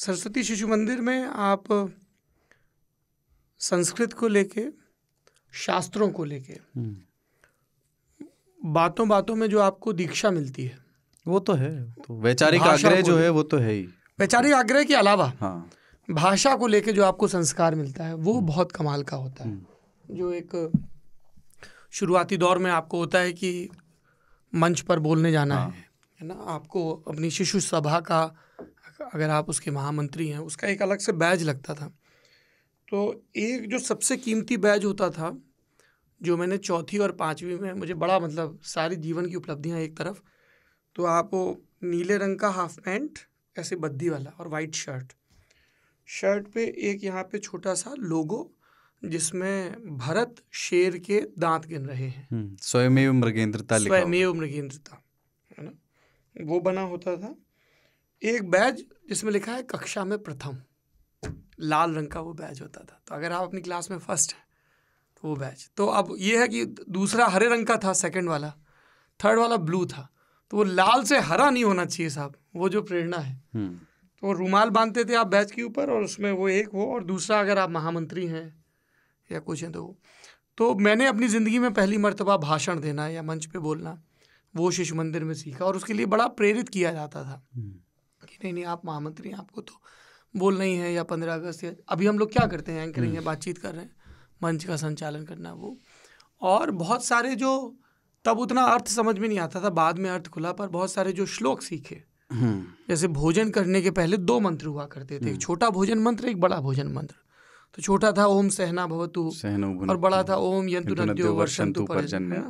सरस्वती शिशु मंदिर में आप संस्कृत को लेके, शास्त्रों को लेके, बातों बातों में जो आपको दीक्षा मिलती है वो तो है। तो वैचारिक आग्रह जो है वो तो है ही। वैचारिक आग्रह के अलावा हाँ, भाषा को लेके जो आपको संस्कार मिलता है वो बहुत कमाल का होता है। जो एक शुरुआती दौर में आपको होता है कि मंच पर बोलने जाना है ना, आपको अपनी शिशु सभा का, अगर आप उसके महामंत्री हैं, उसका एक अलग से बैज लगता था। तो एक जो सबसे कीमती बैज होता था, जो मैंने चौथी और पाँचवीं में, मुझे बड़ा मतलब सारी जीवन की उपलब्धियां एक तरफ, तो आप वो नीले रंग का हाफ पैंट ऐसे बद्दी वाला और वाइट शर्ट पे एक यहाँ पे छोटा सा लोगो जिसमें भरत शेर के दांत गिन रहे हैं, स्वयमेव मृगेंद्रता लिखा हुआ। स्वयमेव मृगेंद्रता, है ना, वो बना होता था। एक बैज जिसमें लिखा है कक्षा में प्रथम, लाल रंग का वो बैज होता था। तो अगर आप अपनी क्लास में फर्स्ट हैं तो वो बैज। तो अब ये है कि दूसरा हरे रंग का था, सेकंड वाला, थर्ड वाला ब्लू था। तो वो लाल से हरा नहीं होना चाहिए साहब, वो जो प्रेरणा है। तो वो रुमाल बांधते थे आप बैच के ऊपर, और उसमें वो एक वो, और दूसरा अगर आप महामंत्री हैं या कुछ हैं तो मैंने अपनी ज़िंदगी में पहली मर्तबा भाषण देना या मंच पे बोलना वो शिशु मंदिर में सीखा, और उसके लिए बड़ा प्रेरित किया जाता था कि नहीं आप महामंत्री हैं, आपको तो बोलना ही है, या 15 अगस्त, या अभी हम लोग क्या करते हैं, एंकरिंग है, बातचीत कर रहे हैं, मंच का संचालन करना वो। और बहुत सारे जो तब उतना अर्थ समझ में नहीं आता था, बाद में अर्थ खुला, पर बहुत सारे जो श्लोक सीखे, जैसे भोजन करने के पहले 2 मंत्र हुआ करते थे, एक छोटा भोजन मंत्र, एक बड़ा भोजन मंत्र। तो छोटा था ओम सहना भवतु, और बड़ा था ओम यंतु नद्यो वर्षन्तु पर्जन्य।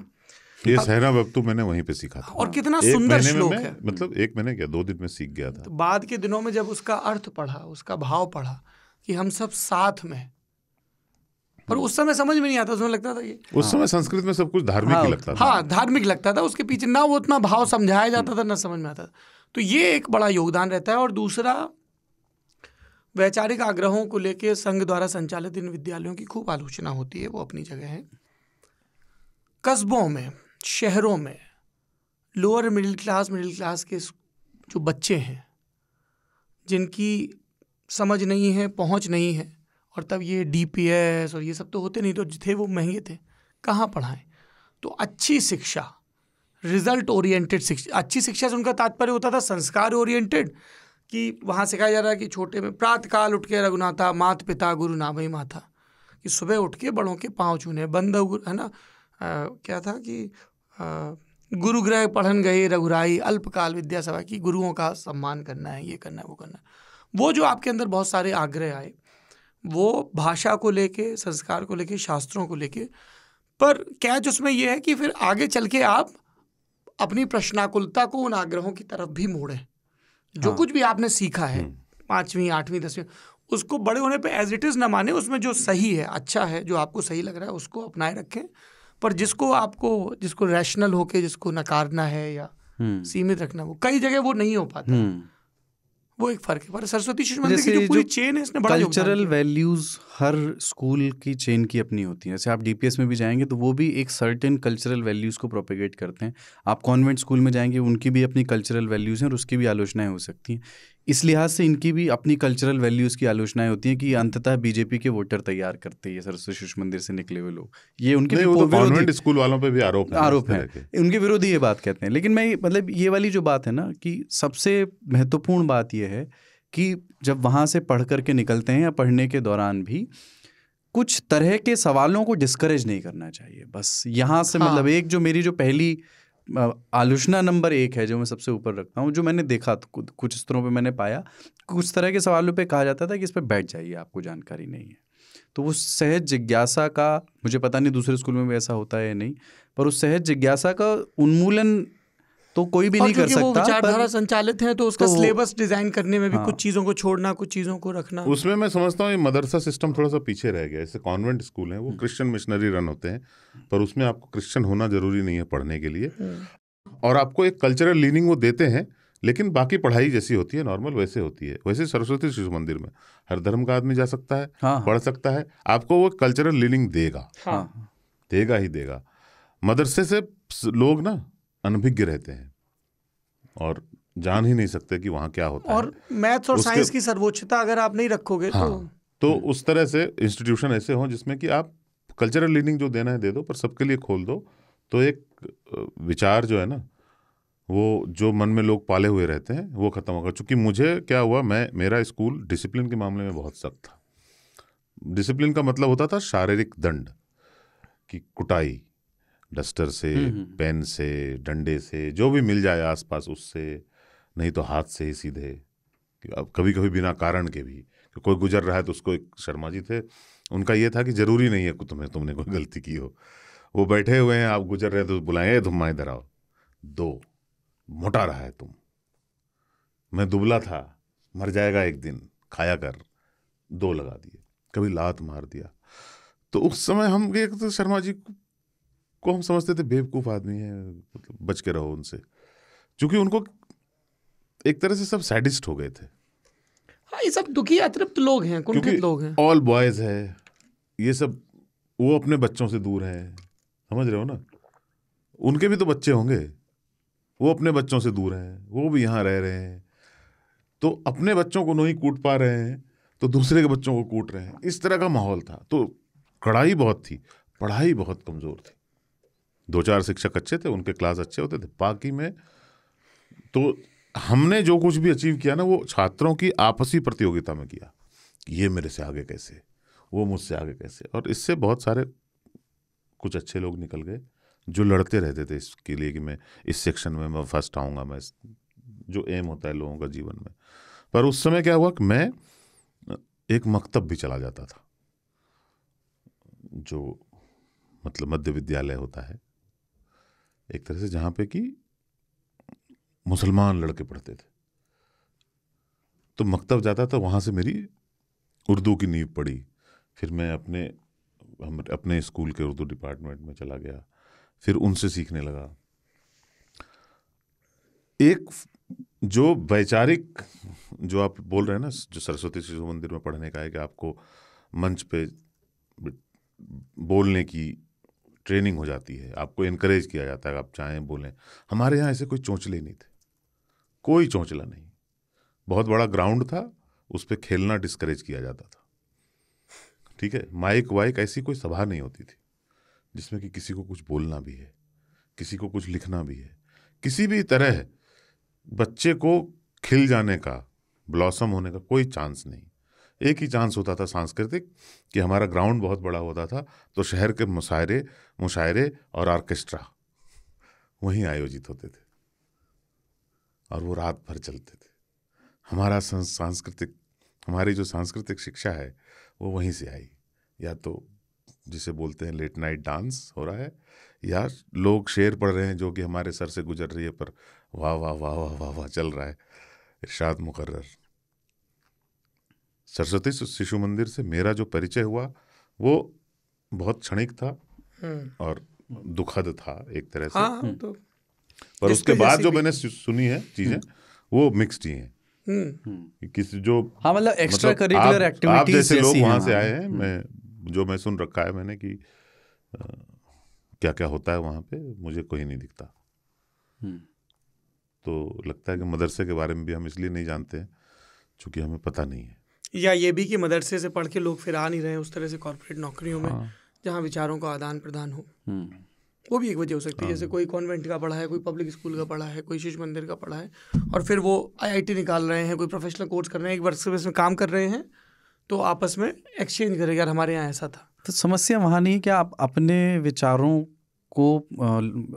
ये सहना भवतु मैंने वहीं पे सीखा था, और कितना सुंदर श्लोक है। मतलब एक महीने क्या 2 दिन में सीख गया था। तो बाद के दिनों में जब उसका अर्थ पढ़ा, उसका भाव पढ़ा कि हम सब साथ में, पर उस समय समझ में नहीं आता, उसमें लगता था कि उस समय संस्कृत में सब कुछ धार्मिक ही लगता था। हाँ, धार्मिक लगता था, उसके पीछे ना वो उतना भाव समझाया जाता था, ना समझ में आता था। तो ये एक बड़ा योगदान रहता है। और दूसरा, वैचारिक आग्रहों को लेके संघ द्वारा संचालित इन विद्यालयों की खूब आलोचना होती है, वो अपनी जगह है। कस्बों में, शहरों में लोअर मिडिल क्लास के जो बच्चे हैं, जिनकी समझ नहीं है, पहुंच नहीं है, और तब ये DPS और ये सब तो होते नहीं, तो थे वो महंगे थे, कहाँ पढ़ाएं। तो अच्छी शिक्षा, रिजल्ट ओरिएंटेड शिक्षा, अच्छी शिक्षा से उनका तात्पर्य होता था संस्कार ओरिएंटेड, कि वहाँ सिखाया जा रहा है कि छोटे में प्रातःकाल उठ के रघुनाथा, मात पिता गुरु ना भई माथा, कि सुबह उठ के बड़ों के पाँव छूने, बंद है ना, क्या था कि गुरु गृह पढ़न गए रघुराई, अल्पकाल विद्या सभा, की गुरुओं का सम्मान करना है, ये करना है, वो करना है। वो जो आपके अंदर बहुत सारे आग्रह आए, वो भाषा को लेके, संस्कार को लेके, शास्त्रों को लेके, पर कैच उसमें ये है कि फिर आगे चल के आप अपनी प्रश्नाकुलता को उन आग्रहों की तरफ भी मोड़ें। जो कुछ भी आपने सीखा है 5वीं 8वीं 10वीं, उसको बड़े होने पे एज इट इज़ ना माने, उसमें जो सही है, अच्छा है, जो आपको सही लग रहा है उसको अपनाए रखें, पर जिसको रैशनल होके जिसको नकारना है या सीमित रखना, वो कई जगह वो नहीं हो पाता। वो एक फर्क है। पर सरस्वती शिशु मंदिर की जो पूरी चेन है, इसने बड़ा कल्चरल वैल्यूज हर स्कूल की चेन की अपनी होती है। जैसे आप DPS में भी जाएंगे तो वो भी एक सर्टेन कल्चरल वैल्यूज को प्रोपेगेट करते हैं। आप कॉन्वेंट स्कूल में जाएंगे, उनकी भी अपनी कल्चरल वैल्यूज हैं और उसकी भी आलोचनाएं हो सकती हैं। इस लिहाज से इनकी भी अपनी कल्चरल वैल्यूज़ की आलोचनाएं होती हैं कि अंततः BJP के वोटर तैयार करते हैं ये सरस्वती शिशु मंदिर से निकले हुए लोग। ये उनके विरोधी स्कूल वालों पे भी आरोप है, उनके विरोधी ये बात कहते हैं। लेकिन मैं मतलब ये वाली जो बात है ना, कि सबसे महत्वपूर्ण बात ये है कि जब वहाँ से पढ़ करके निकलते हैं या पढ़ने के दौरान भी कुछ तरह के सवालों को डिस्करेज नहीं करना चाहिए। बस यहाँ से मतलब एक जो मेरी जो पहली आलोचना नंबर 1 है, जो मैं सबसे ऊपर रखता हूँ, जो मैंने देखा तो कुछ स्तरों पे मैंने पाया, कुछ तरह के सवालों पे कहा जाता था कि इस पे बैठ जाइए, आपको जानकारी नहीं है। तो वो सहज जिज्ञासा का, मुझे पता नहीं दूसरे स्कूल में भी ऐसा होता है या नहीं, पर उस सहज जिज्ञासा का उन्मूलन तो कोई भी नहीं कर सकता। वो विचारधारा संचालित है, तो उसका सिलेबस डिजाइन करने में भी कुछ चीज़ों को छोड़ना, कुछ चीज़ों को रखना, उसमें मैं समझता हूँ ये मदरसा सिस्टम थोड़ा सा पीछे रह गया। जैसे कॉन्वेंट स्कूल हैं, वो क्रिश्चियन मिशनरी रन होते हैं, पर उसमें आपको क्रिश्चियन होना जरूरी नहीं है पढ़ने के लिए, और आपको एक कल्चरल लीनिंग वो देते हैं, लेकिन बाकी पढ़ाई जैसी होती है नॉर्मल वैसे होती है। वैसे सरस्वती शिशु मंदिर में हर धर्म का आदमी जा सकता है, पढ़ सकता है, आपको वो कल्चरल लीनिंग देगा, देगा ही देगा। मदरसे से लोग ना अनभिज्ञ रहते हैं, और जान ही नहीं सकते कि वहाँ क्या होता है। और मैथ्स और साइंस की सर्वोच्चता अगर आप नहीं रखोगे तो उस तरह से इंस्टीट्यूशन ऐसे हों जिसमें कि आप कल्चरल लीनिंग जो देना है दे दो, पर सबके लिए खोल दो। तो एक विचार जो है ना, वो जो मन में लोग पाले हुए रहते हैं वो खत्म होगा। चूंकि मुझे क्या हुआ, मेरा स्कूल डिसिप्लिन के मामले में बहुत सख्त था। डिसिप्लिन का मतलब होता था शारीरिक दंड, कि कुटाई, डस्टर से, पेन से, डंडे से, जो भी मिल जाए आसपास उससे, नहीं तो हाथ से ही सीधे, अब कभी कभी बिना कारण के भी। कोई गुजर रहा है तो उसको, एक शर्मा जी थे, उनका ये था कि जरूरी नहीं है तुमने कोई गलती की हो, वो बैठे हुए हैं, आप गुजर रहे तो बुलाएं, धुम्मा इधर आओ, दो, मोटा रहा है तुम, मैं दुबला था, मर जाएगा एक दिन, खाया कर, दो लगा दिए, कभी लात मार दिया। तो उस समय हम, एक तो शर्मा जी को हम समझते थे बेवकूफ़ आदमी है, मतलब बच के रहो उनसे, क्योंकि उनको एक तरह से सब सैडिस्ट हो गए थे। हाँ, ये सब दुखी अतृप्त लोग हैं, कुंठित लोग हैं। ऑल बॉयज है ये सब, वो अपने बच्चों से दूर हैं, समझ रहे हो ना, उनके भी तो बच्चे होंगे, वो अपने बच्चों से दूर हैं, वो भी यहाँ रह रहे हैं, तो अपने बच्चों को नहीं कूट पा रहे हैं तो दूसरे के बच्चों को कूट रहे हैं, इस तरह का माहौल था। तो कड़ाई बहुत थी, पढ़ाई बहुत कमज़ोर थी। 2-4 शिक्षक अच्छे थे, उनके क्लास अच्छे होते थे, बाकी में तो हमने जो कुछ भी अचीव किया ना, वो छात्रों की आपसी प्रतियोगिता में किया, ये मेरे से आगे कैसे, वो मुझसे आगे कैसे। और इससे बहुत सारे कुछ अच्छे लोग निकल गए जो लड़ते रहते थे इसके लिए कि मैं इस सेक्शन में मैं फर्स्ट आऊँगा, मैं जो एम होता है लोगों का जीवन में। पर उस समय क्या हुआ कि मैं एक मकतब भी चला जाता था, जो मतलब मध्य विद्यालय होता है एक तरह से, जहाँ पे कि मुसलमान लड़के पढ़ते थे, तो मकतब जाता था, वहाँ से मेरी उर्दू की नींव पड़ी। फिर मैं अपने स्कूल के उर्दू डिपार्टमेंट में चला गया, फिर उनसे सीखने लगा। एक जो वैचारिक, जो आप बोल रहे हैं ना, जो सरस्वती शिशु मंदिर में पढ़ने का है कि आपको मंच पे बोलने की ट्रेनिंग हो जाती है, आपको इनकरेज किया जाता है, आप चाहें बोलें। हमारे यहाँ ऐसे कोई चोंचले नहीं थे, कोई चोंचला नहीं। बहुत बड़ा ग्राउंड था, उस पर खेलना डिस्करेज किया जाता था, ठीक है। माइक वाइक ऐसी कोई सभा नहीं होती थी जिसमें कि किसी को कुछ बोलना भी है, किसी को कुछ लिखना भी है, किसी भी तरह बच्चे को खिल जाने का, ब्लॉसम होने का कोई चांस नहीं। एक ही चांस होता था सांस्कृतिक, कि हमारा ग्राउंड बहुत बड़ा होता था, तो शहर के मुशायरे और ऑर्केस्ट्रा वहीं आयोजित होते थे, और वो रात भर चलते थे। हमारी जो सांस्कृतिक शिक्षा है वो वहीं से आई। या तो जिसे बोलते हैं लेट नाइट डांस हो रहा है, या लोग शेर पढ़ रहे हैं जो कि हमारे सर से गुजर रही है, पर वाह वाह वाह वाह वाह वाह चल रहा है, इरशाद मुकर्रर। सरस्वती शिशु मंदिर से मेरा जो परिचय हुआ वो बहुत क्षणिक था और दुखद था एक तरह से। हाँ, तो पर उसके बाद जो मैंने सुनी है चीजें, वो मिक्स्ड ही हैं। किसी जो, हाँ, मतलब एक्स्ट्रा करिकुलर एक्टिविटीज आप जैसे लोग वहाँ से आए हैं, मैं सुन रखा है मैंने कि क्या क्या होता है वहाँ पे, मुझे कोई नहीं दिखता। तो लगता है कि मदरसे के बारे में भी हम इसलिए नहीं जानते हैं क्योंकि हमें पता नहीं है, या ये भी कि मदरसे से पढ़ के लोग फिर आ नहीं रहे उस तरह से कॉर्पोरेट नौकरियों में, जहाँ विचारों का आदान प्रदान हो। वो भी एक वजह हो सकती है। जैसे कोई कॉन्वेंट का पढ़ा है, कोई पब्लिक स्कूल का पढ़ा है, कोई शिशु मंदिर का पढ़ा है, और फिर वो IIT निकाल रहे हैं, कोई प्रोफेशनल कोर्स कर रहे हैं, एक वर्ष में काम कर रहे हैं, तो आपस में एक्सचेंज करें, यार हमारे यहाँ ऐसा था। तो समस्या वहाँ नहीं है कि आप अपने विचारों को,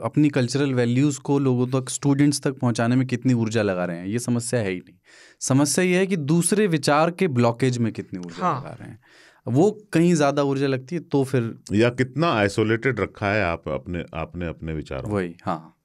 अपनी कल्चरल वैल्यूज़ को लोगों तक, स्टूडेंट्स तक पहुँचाने में कितनी ऊर्जा लगा रहे हैं, ये समस्या है ही नहीं। समस्या ये है कि दूसरे विचार के ब्लॉकेज में कितनी ऊर्जा लगा रहे हैं, वो कहीं ज़्यादा ऊर्जा लगती है तो फिर, या कितना आइसोलेटेड रखा है आपने अपने विचारों। वही, हाँ।